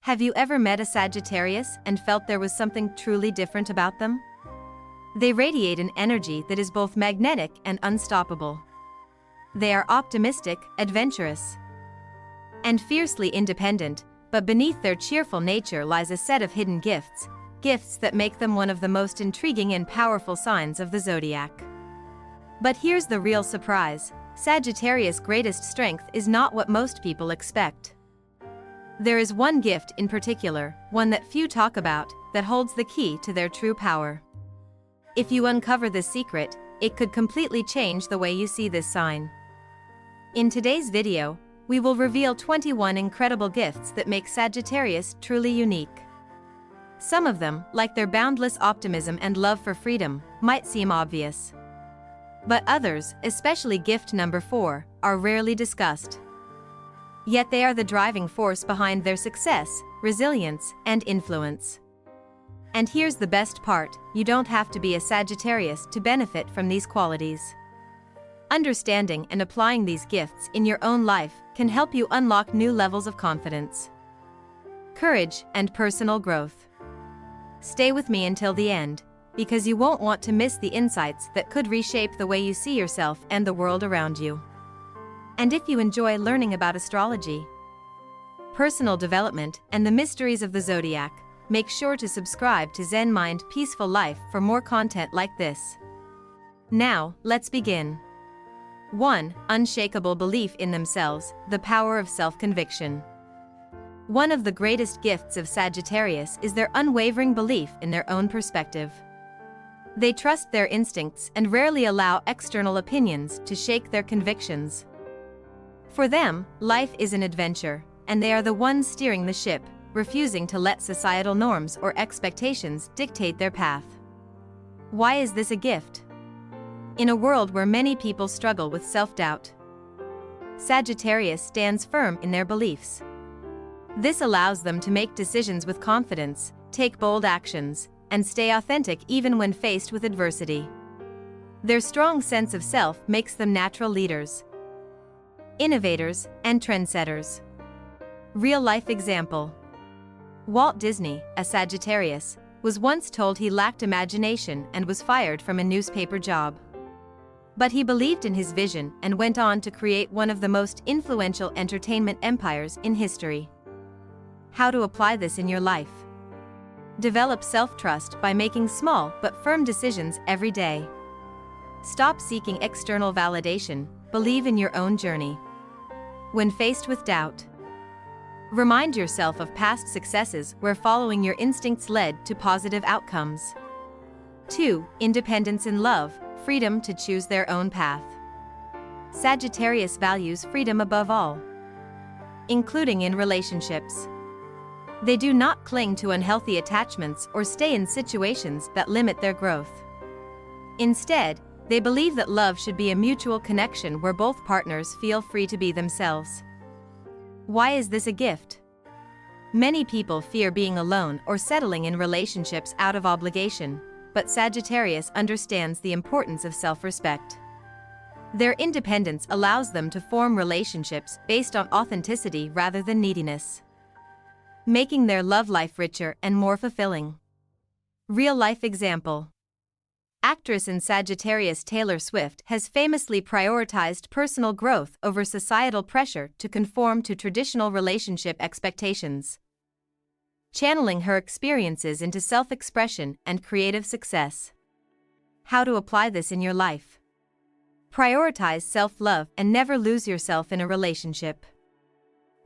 Have you ever met a Sagittarius and felt there was something truly different about them? They radiate an energy that is both magnetic and unstoppable. They are optimistic, adventurous, and fiercely independent, but beneath their cheerful nature lies a set of hidden gifts, gifts that make them one of the most intriguing and powerful signs of the zodiac. But here's the real surprise: Sagittarius' greatest strength is not what most people expect. There is one gift in particular, one that few talk about, that holds the key to their true power. If you uncover this secret, it could completely change the way you see this sign. In today's video, we will reveal 21 incredible gifts that make Sagittarius truly unique. Some of them, like their boundless optimism and love for freedom, might seem obvious. But others, especially gift number 4, are rarely discussed. Yet they are the driving force behind their success, resilience, and influence. And here's the best part: you don't have to be a Sagittarius to benefit from these qualities. Understanding and applying these gifts in your own life can help you unlock new levels of confidence, courage, and personal growth. Stay with me until the end, because you won't want to miss the insights that could reshape the way you see yourself and the world around you. And if you enjoy learning about astrology, personal development, and the mysteries of the zodiac, make sure to subscribe to Zen Mind Peaceful Life for more content like this. Now, let's begin. 1. Unshakable belief in themselves, the power of self-conviction. One of the greatest gifts of Sagittarius is their unwavering belief in their own perspective. They trust their instincts and rarely allow external opinions to shake their convictions. For them, life is an adventure, and they are the ones steering the ship, refusing to let societal norms or expectations dictate their path. Why is this a gift? In a world where many people struggle with self-doubt, Sagittarius stands firm in their beliefs. This allows them to make decisions with confidence, take bold actions, and stay authentic even when faced with adversity. Their strong sense of self makes them natural leaders, innovators, and trendsetters. Real-life example. Walt Disney, a Sagittarius, was once told he lacked imagination and was fired from a newspaper job. But he believed in his vision and went on to create one of the most influential entertainment empires in history. How to apply this in your life? Develop self-trust by making small but firm decisions every day. Stop seeking external validation, believe in your own journey. When faced with doubt, remind yourself of past successes where following your instincts led to positive outcomes. 2. Independence in love, freedom to choose their own path. Sagittarius values freedom above all, including in relationships. They do not cling to unhealthy attachments or stay in situations that limit their growth. Instead, they believe that love should be a mutual connection where both partners feel free to be themselves. Why is this a gift? Many people fear being alone or settling in relationships out of obligation, but Sagittarius understands the importance of self-respect. Their independence allows them to form relationships based on authenticity rather than neediness, making their love life richer and more fulfilling. Real-life example. Actress and Sagittarius Taylor Swift has famously prioritized personal growth over societal pressure to conform to traditional relationship expectations, channeling her experiences into self-expression and creative success. How to apply this in your life? Prioritize self-love and never lose yourself in a relationship.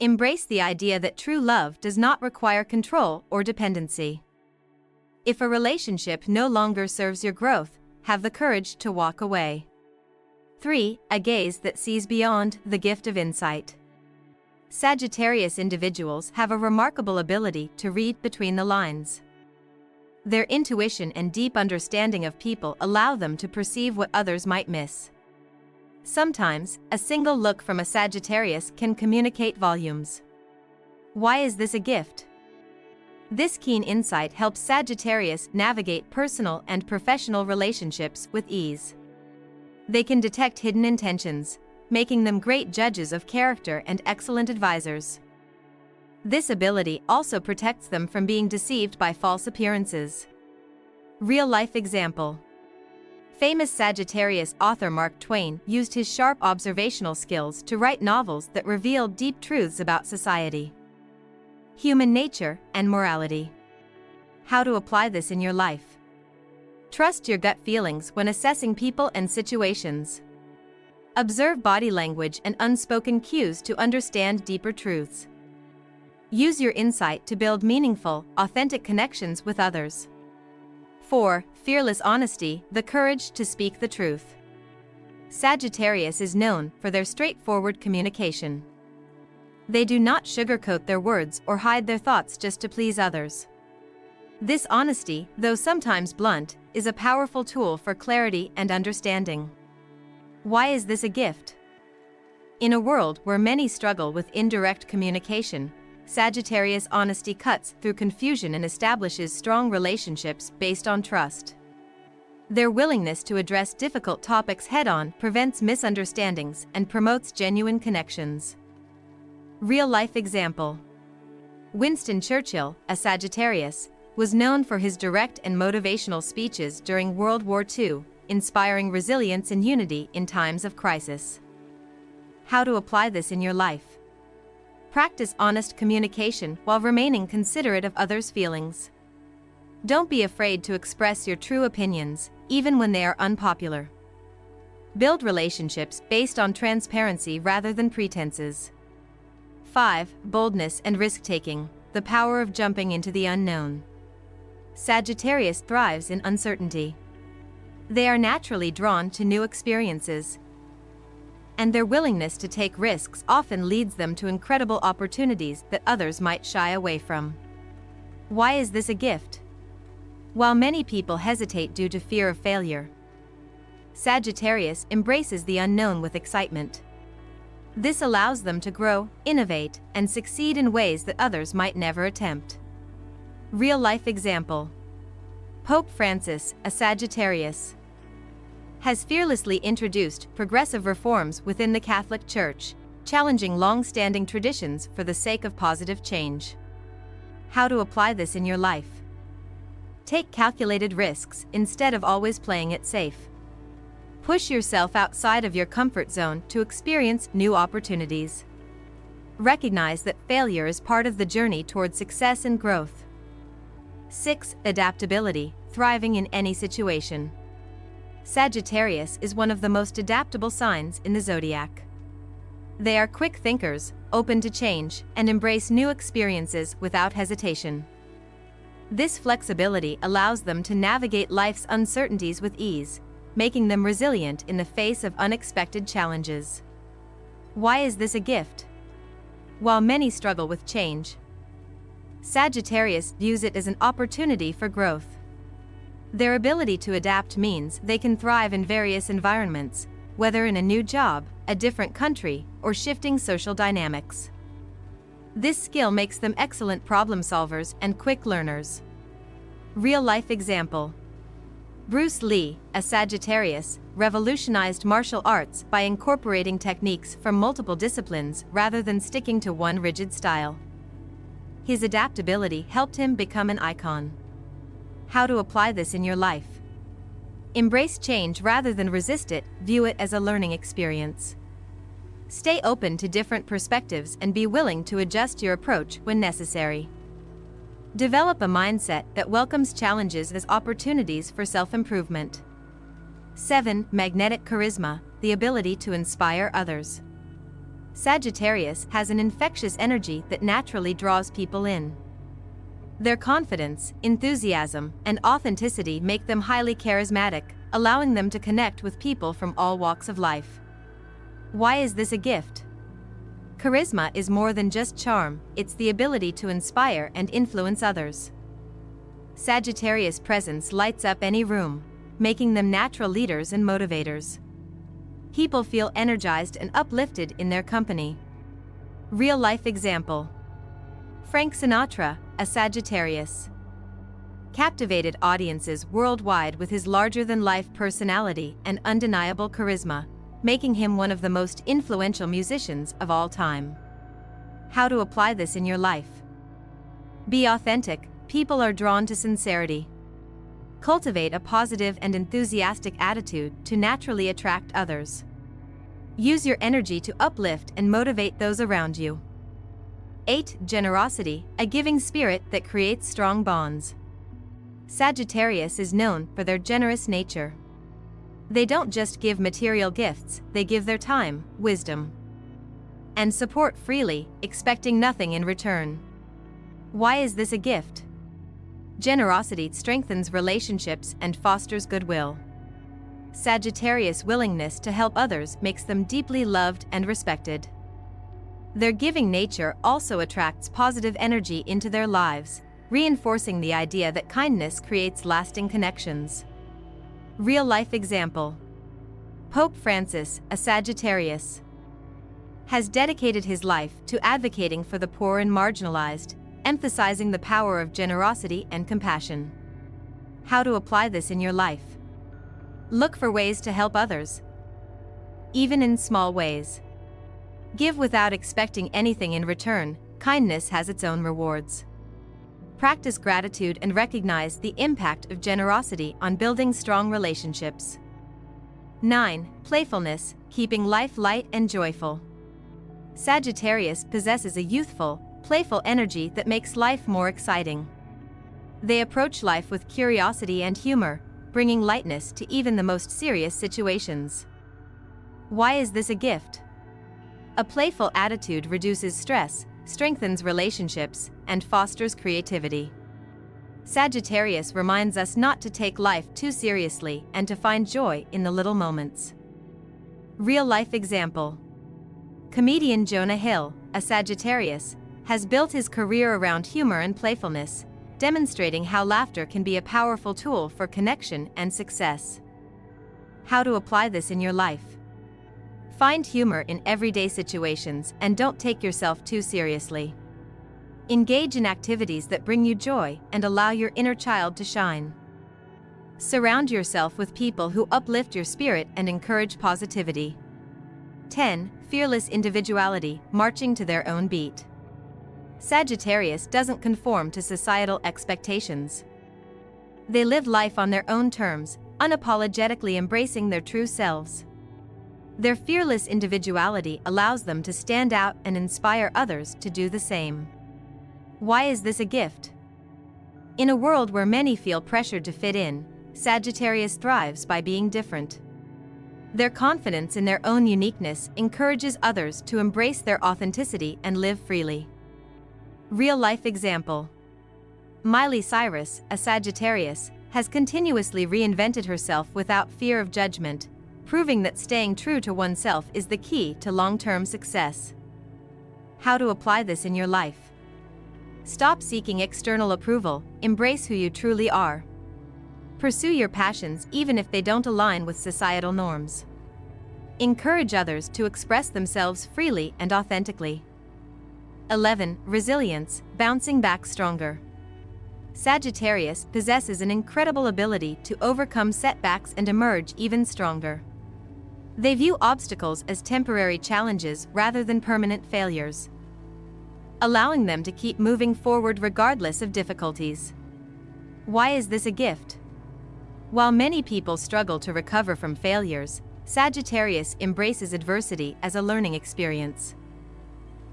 Embrace the idea that true love does not require control or dependency. If a relationship no longer serves your growth, have the courage to walk away. 3. A gaze that sees beyond, the gift of insight. Sagittarius individuals have a remarkable ability to read between the lines. Their intuition and deep understanding of people allow them to perceive what others might miss. Sometimes, a single look from a Sagittarius can communicate volumes. Why is this a gift? This keen insight helps Sagittarius navigate personal and professional relationships with ease. They can detect hidden intentions, making them great judges of character and excellent advisors. This ability also protects them from being deceived by false appearances. Real-life example. Famous Sagittarius author Mark Twain used his sharp observational skills to write novels that revealed deep truths about society, human nature, and morality. How to apply this in your life? Trust your gut feelings when assessing people and situations. Observe body language and unspoken cues to understand deeper truths. Use your insight to build meaningful, authentic connections with others. 4. Fearless honesty, the courage to speak the truth. Sagittarius is known for their straightforward communication. They do not sugarcoat their words or hide their thoughts just to please others. This honesty, though sometimes blunt, is a powerful tool for clarity and understanding. Why is this a gift? In a world where many struggle with indirect communication, Sagittarius honesty cuts through confusion and establishes strong relationships based on trust. Their willingness to address difficult topics head-on prevents misunderstandings and promotes genuine connections. Real-life example. Winston Churchill, a Sagittarius, was known for his direct and motivational speeches during World War II, inspiring resilience and unity in times of crisis. How to apply this in your life? Practice honest communication while remaining considerate of others' feelings. Don't be afraid to express your true opinions, even when they are unpopular. Build relationships based on transparency rather than pretenses. 5. Boldness and risk-taking, the power of jumping into the unknown. Sagittarius thrives in uncertainty. They are naturally drawn to new experiences, and their willingness to take risks often leads them to incredible opportunities that others might shy away from. Why is this a gift? While many people hesitate due to fear of failure, Sagittarius embraces the unknown with excitement. This allows them to grow, innovate, and succeed in ways that others might never attempt. Real-life example. Pope Francis, a Sagittarius, has fearlessly introduced progressive reforms within the Catholic Church, challenging long-standing traditions for the sake of positive change. How to apply this in your life? Take calculated risks instead of always playing it safe. Push yourself outside of your comfort zone to experience new opportunities. Recognize that failure is part of the journey toward success and growth. 6. Adaptability, thriving in any situation. Sagittarius is one of the most adaptable signs in the zodiac. They are quick thinkers, open to change, and embrace new experiences without hesitation. This flexibility allows them to navigate life's uncertainties with ease, making them resilient in the face of unexpected challenges. Why is this a gift? While many struggle with change, Sagittarius views it as an opportunity for growth. Their ability to adapt means they can thrive in various environments, whether in a new job, a different country, or shifting social dynamics. This skill makes them excellent problem solvers and quick learners. Real-life example. Bruce Lee, a Sagittarius, revolutionized martial arts by incorporating techniques from multiple disciplines rather than sticking to one rigid style. His adaptability helped him become an icon. How to apply this in your life? Embrace change rather than resist it, view it as a learning experience. Stay open to different perspectives and be willing to adjust your approach when necessary. Develop a mindset that welcomes challenges as opportunities for self-improvement. 7. Magnetic charisma, the ability to inspire others. Sagittarius has an infectious energy that naturally draws people in. Their confidence, enthusiasm, and authenticity make them highly charismatic, allowing them to connect with people from all walks of life. Why is this a gift? Charisma is more than just charm, it's the ability to inspire and influence others. Sagittarius' presence lights up any room, making them natural leaders and motivators. People feel energized and uplifted in their company. Real-life example. Frank Sinatra, a Sagittarius, captivated audiences worldwide with his larger-than-life personality and undeniable charisma, making him one of the most influential musicians of all time. How to apply this in your life? Be authentic, people are drawn to sincerity. Cultivate a positive and enthusiastic attitude to naturally attract others. Use your energy to uplift and motivate those around you. 8. Generosity, a giving spirit that creates strong bonds. Sagittarius is known for their generous nature. They don't just give material gifts, they give their time, wisdom, and support freely, expecting nothing in return. Why is this a gift? Generosity strengthens relationships and fosters goodwill. Sagittarius' willingness to help others makes them deeply loved and respected. Their giving nature also attracts positive energy into their lives, reinforcing the idea that kindness creates lasting connections. Real-life example. Pope Francis, a Sagittarius, has dedicated his life to advocating for the poor and marginalized, emphasizing the power of generosity and compassion. How to apply this in your life? Look for ways to help others, even in small ways. Give without expecting anything in return. Kindness has its own rewards. Practice gratitude and recognize the impact of generosity on building strong relationships. 9. Playfulness, keeping life light and joyful. Sagittarius possesses a youthful, playful energy that makes life more exciting. They approach life with curiosity and humor, bringing lightness to even the most serious situations. Why is this a gift? A playful attitude reduces stress, strengthens relationships, and fosters creativity. Sagittarius reminds us not to take life too seriously and to find joy in the little moments. Real-life example. Comedian Jonah Hill, a Sagittarius, has built his career around humor and playfulness, demonstrating how laughter can be a powerful tool for connection and success. How to apply this in your life? Find humor in everyday situations and don't take yourself too seriously. Engage in activities that bring you joy and allow your inner child to shine. Surround yourself with people who uplift your spirit and encourage positivity. 10. Fearless individuality, marching to their own beat. Sagittarius doesn't conform to societal expectations. They live life on their own terms, unapologetically embracing their true selves. Their fearless individuality allows them to stand out and inspire others to do the same. Why is this a gift? In a world where many feel pressured to fit in, Sagittarius thrives by being different. Their confidence in their own uniqueness encourages others to embrace their authenticity and live freely. Real-life example. Miley Cyrus, a Sagittarius, has continuously reinvented herself without fear of judgment, proving that staying true to oneself is the key to long-term success. How to apply this in your life? Stop seeking external approval, embrace who you truly are. Pursue your passions even if they don't align with societal norms. Encourage others to express themselves freely and authentically. 11. Resilience, bouncing back stronger. Sagittarius possesses an incredible ability to overcome setbacks and emerge even stronger. They view obstacles as temporary challenges rather than permanent failures, allowing them to keep moving forward regardless of difficulties. Why is this a gift? While many people struggle to recover from failures, Sagittarius embraces adversity as a learning experience.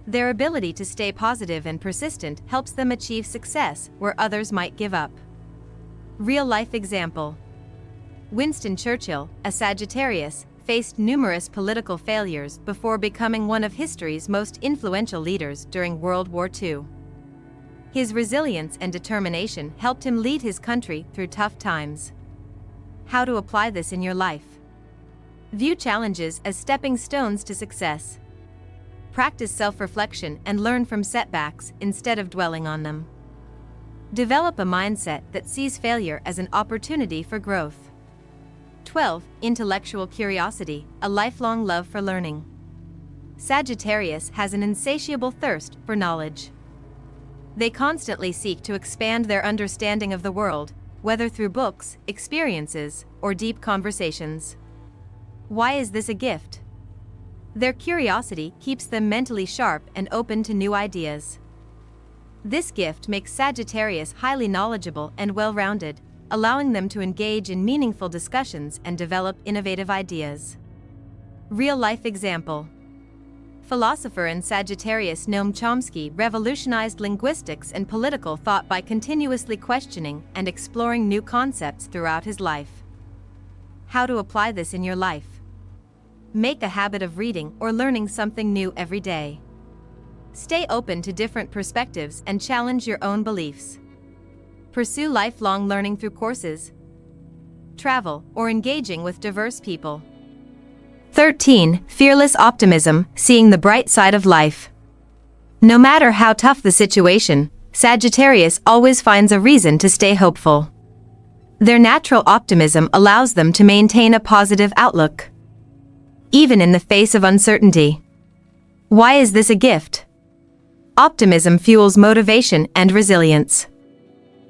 Their ability to stay positive and persistent helps them achieve success where others might give up. Real-life example. Winston Churchill, a Sagittarius, faced numerous political failures before becoming one of history's most influential leaders during World War II. His resilience and determination helped him lead his country through tough times. How to apply this in your life? View challenges as stepping stones to success. Practice self-reflection and learn from setbacks instead of dwelling on them. Develop a mindset that sees failure as an opportunity for growth. 12. Intellectual curiosity, a lifelong love for learning. Sagittarius has an insatiable thirst for knowledge. They constantly seek to expand their understanding of the world, whether through books, experiences, or deep conversations. Why is this a gift? Their curiosity keeps them mentally sharp and open to new ideas. This gift makes Sagittarius highly knowledgeable and well-rounded, allowing them to engage in meaningful discussions and develop innovative ideas. Real-life example. Philosopher and Sagittarius Noam Chomsky revolutionized linguistics and political thought by continuously questioning and exploring new concepts throughout his life. How to apply this in your life? Make a habit of reading or learning something new every day. Stay open to different perspectives and challenge your own beliefs. Pursue lifelong learning through courses, travel, or engaging with diverse people. 13. Fearless optimism, seeing the bright side of life. No matter how tough the situation, Sagittarius always finds a reason to stay hopeful. Their natural optimism allows them to maintain a positive outlook, even in the face of uncertainty. Why is this a gift? Optimism fuels motivation and resilience.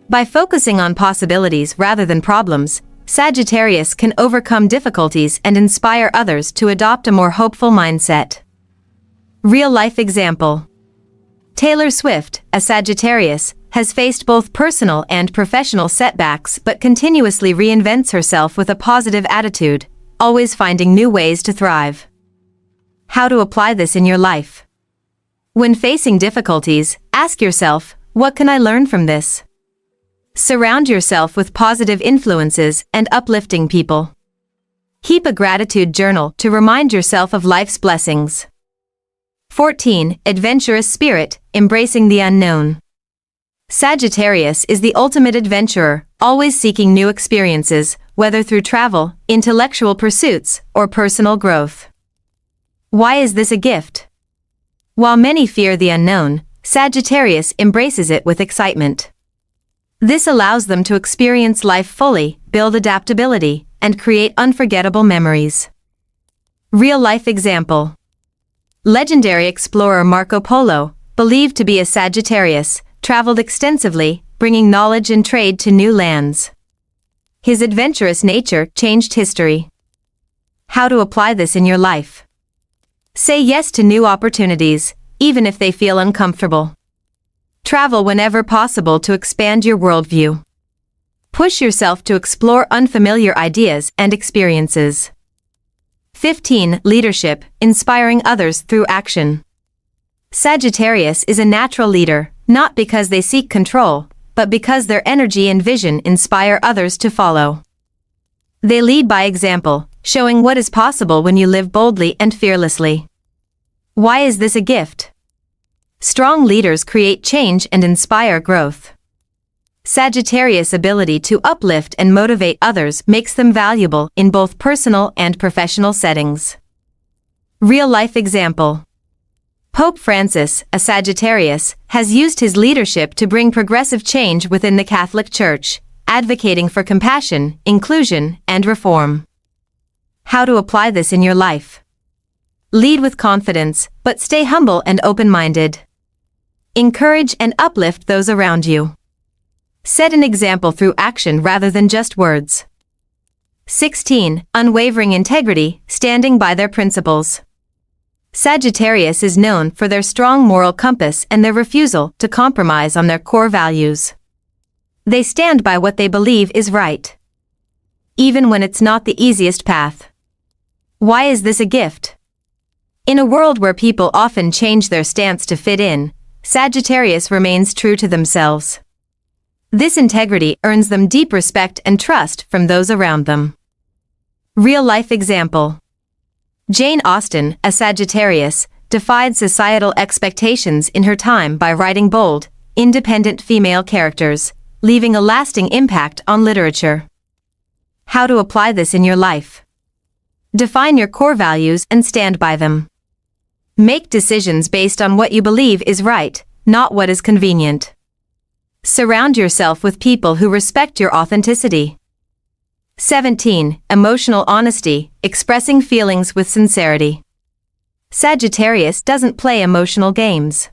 By focusing on possibilities rather than problems, Sagittarius can overcome difficulties and inspire others to adopt a more hopeful mindset. Real-life example. Taylor Swift, a Sagittarius, has faced both personal and professional setbacks but continuously reinvents herself with a positive attitude, always finding new ways to thrive. How to apply this in your life? When facing difficulties, ask yourself, what can I learn from this? Surround yourself with positive influences and uplifting people. Keep a gratitude journal to remind yourself of life's blessings. 14. Adventurous spirit, embracing the unknown. Sagittarius is the ultimate adventurer, always seeking new experiences, whether through travel, intellectual pursuits, or personal growth. Why is this a gift? While many fear the unknown, Sagittarius embraces it with excitement. This allows them to experience life fully, build adaptability, and create unforgettable memories. Real-life example. Legendary explorer Marco Polo, believed to be a Sagittarius, traveled extensively, bringing knowledge and trade to new lands. His adventurous nature changed history. How to apply this in your life? Say yes to new opportunities, even if they feel uncomfortable. Travel whenever possible to expand your worldview. Push yourself to explore unfamiliar ideas and experiences. 15. Leadership, inspiring others through action. Sagittarius is a natural leader, not because they seek control, but because their energy and vision inspire others to follow. They lead by example, showing what is possible when you live boldly and fearlessly. Why is this a gift? Strong leaders create change and inspire growth. Sagittarius' ability to uplift and motivate others makes them valuable in both personal and professional settings. Real-life example. Pope Francis, a Sagittarius, has used his leadership to bring progressive change within the Catholic Church, advocating for compassion, inclusion, and reform. How to apply this in your life? Lead with confidence, but stay humble and open-minded. Encourage and uplift those around you. Set an example through action rather than just words. 16. Unwavering integrity, standing by their principles. Sagittarius is known for their strong moral compass and their refusal to compromise on their core values. They stand by what they believe is right, even when it's not the easiest path. Why is this a gift? In a world where people often change their stance to fit in, Sagittarius remains true to themselves. This integrity earns them deep respect and trust from those around them. Real-life example. Jane Austen, a Sagittarius, defied societal expectations in her time by writing bold, independent female characters, leaving a lasting impact on literature. How to apply this in your life? Define your core values and stand by them. Make decisions based on what you believe is right, not what is convenient. Surround yourself with people who respect your authenticity. 17. Emotional honesty, expressing feelings with sincerity. Sagittarius doesn't play emotional games.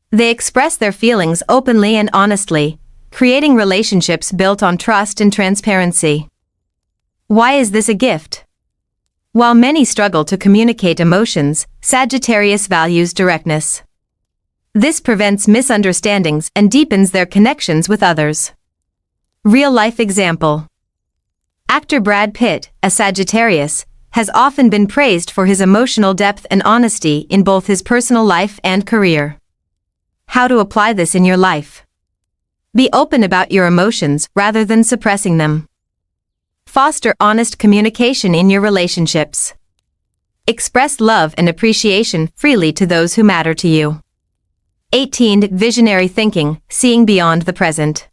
They express their feelings openly and honestly, creating relationships built on trust and transparency. Why is this a gift? While many struggle to communicate emotions, Sagittarius values directness. This prevents misunderstandings and deepens their connections with others. Real-life example. Actor Brad Pitt, a Sagittarius, has often been praised for his emotional depth and honesty in both his personal life and career. How to apply this in your life? Be open about your emotions rather than suppressing them. Foster honest communication in your relationships. Express love and appreciation freely to those who matter to you. 18. Visionary thinking, seeing beyond the present.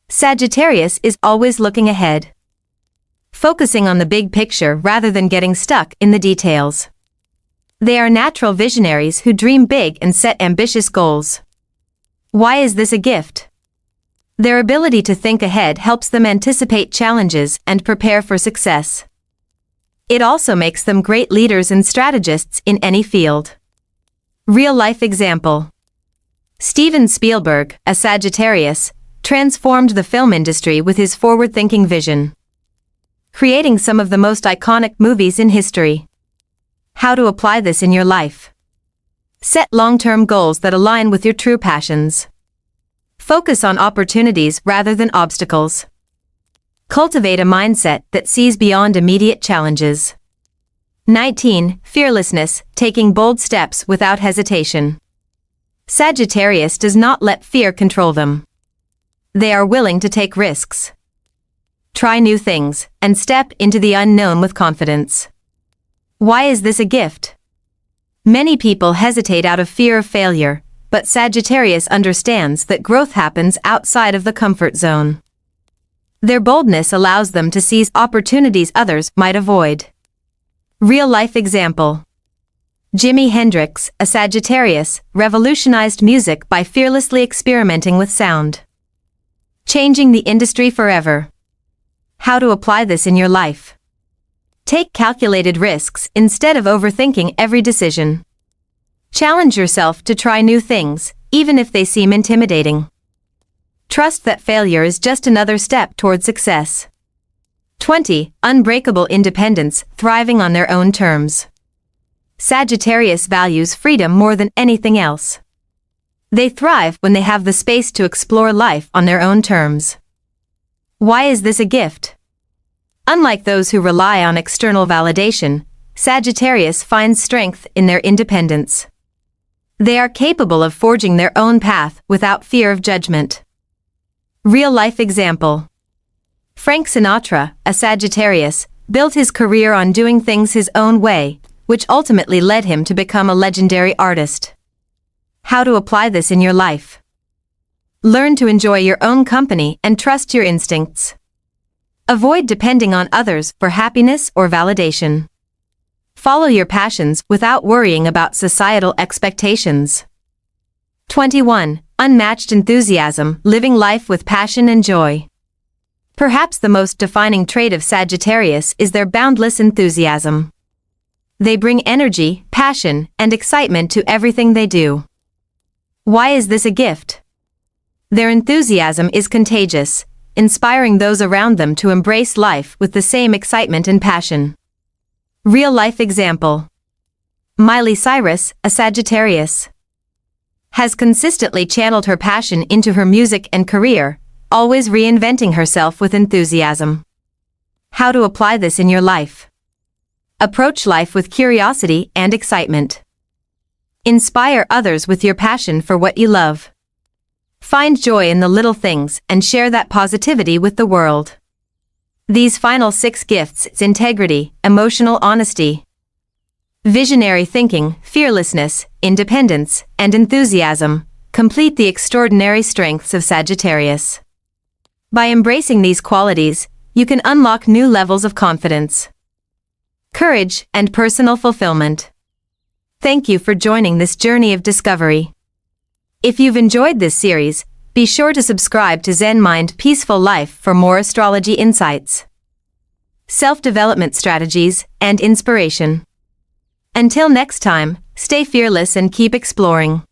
Sagittarius is always looking ahead, focusing on the big picture rather than getting stuck in the details. They are natural visionaries who dream big and set ambitious goals. Why is this a gift? Their ability to think ahead helps them anticipate challenges and prepare for success. It also makes them great leaders and strategists in any field. Real-life example. Steven Spielberg, a Sagittarius, transformed the film industry with his forward-thinking vision, creating some of the most iconic movies in history. How to apply this in your life? Set long-term goals that align with your true passions. Focus on opportunities rather than obstacles. Cultivate a mindset that sees beyond immediate challenges. 19. Fearlessness, taking bold steps without hesitation. Sagittarius does not let fear control them. They are willing to take risks, try new things, and step into the unknown with confidence. Why is this a gift? Many people hesitate out of fear of failure, but Sagittarius understands that growth happens outside of the comfort zone. Their boldness allows them to seize opportunities others might avoid. Real-life example. Jimi Hendrix, a Sagittarius, revolutionized music by fearlessly experimenting with sound, changing the industry forever. How to apply this in your life? Take calculated risks instead of overthinking every decision. Challenge yourself to try new things, even if they seem intimidating. Trust that failure is just another step toward success. 20. Unbreakable independence, thriving on their own terms. Sagittarius values freedom more than anything else. They thrive when they have the space to explore life on their own terms. Why is this a gift? Unlike those who rely on external validation, Sagittarius finds strength in their independence. They are capable of forging their own path without fear of judgment. Real-life example. Frank Sinatra, a Sagittarius, built his career on doing things his own way, which ultimately led him to become a legendary artist. How to apply this in your life? Learn to enjoy your own company and trust your instincts. Avoid depending on others for happiness or validation. Follow your passions without worrying about societal expectations. 21. Unmatched enthusiasm, living life with passion and joy. Perhaps the most defining trait of Sagittarius is their boundless enthusiasm. They bring energy, passion, and excitement to everything they do. Why is this a gift? Their enthusiasm is contagious, inspiring those around them to embrace life with the same excitement and passion. Real-life example. Miley Cyrus, a Sagittarius, has consistently channeled her passion into her music and career, always reinventing herself with enthusiasm. How to apply this in your life? Approach life with curiosity and excitement. Inspire others with your passion for what you love. Find joy in the little things and share that positivity with the world. These final 6 gifts: integrity, emotional honesty, visionary thinking, fearlessness, independence, and enthusiasm, complete the extraordinary strengths of Sagittarius. By embracing these qualities, you can unlock new levels of confidence, courage, and personal fulfillment. Thank you for joining this journey of discovery. If you've enjoyed this series, be sure to subscribe to Zen Mind Peaceful Life for more astrology insights, self-development strategies, and inspiration. Until next time, stay fearless and keep exploring.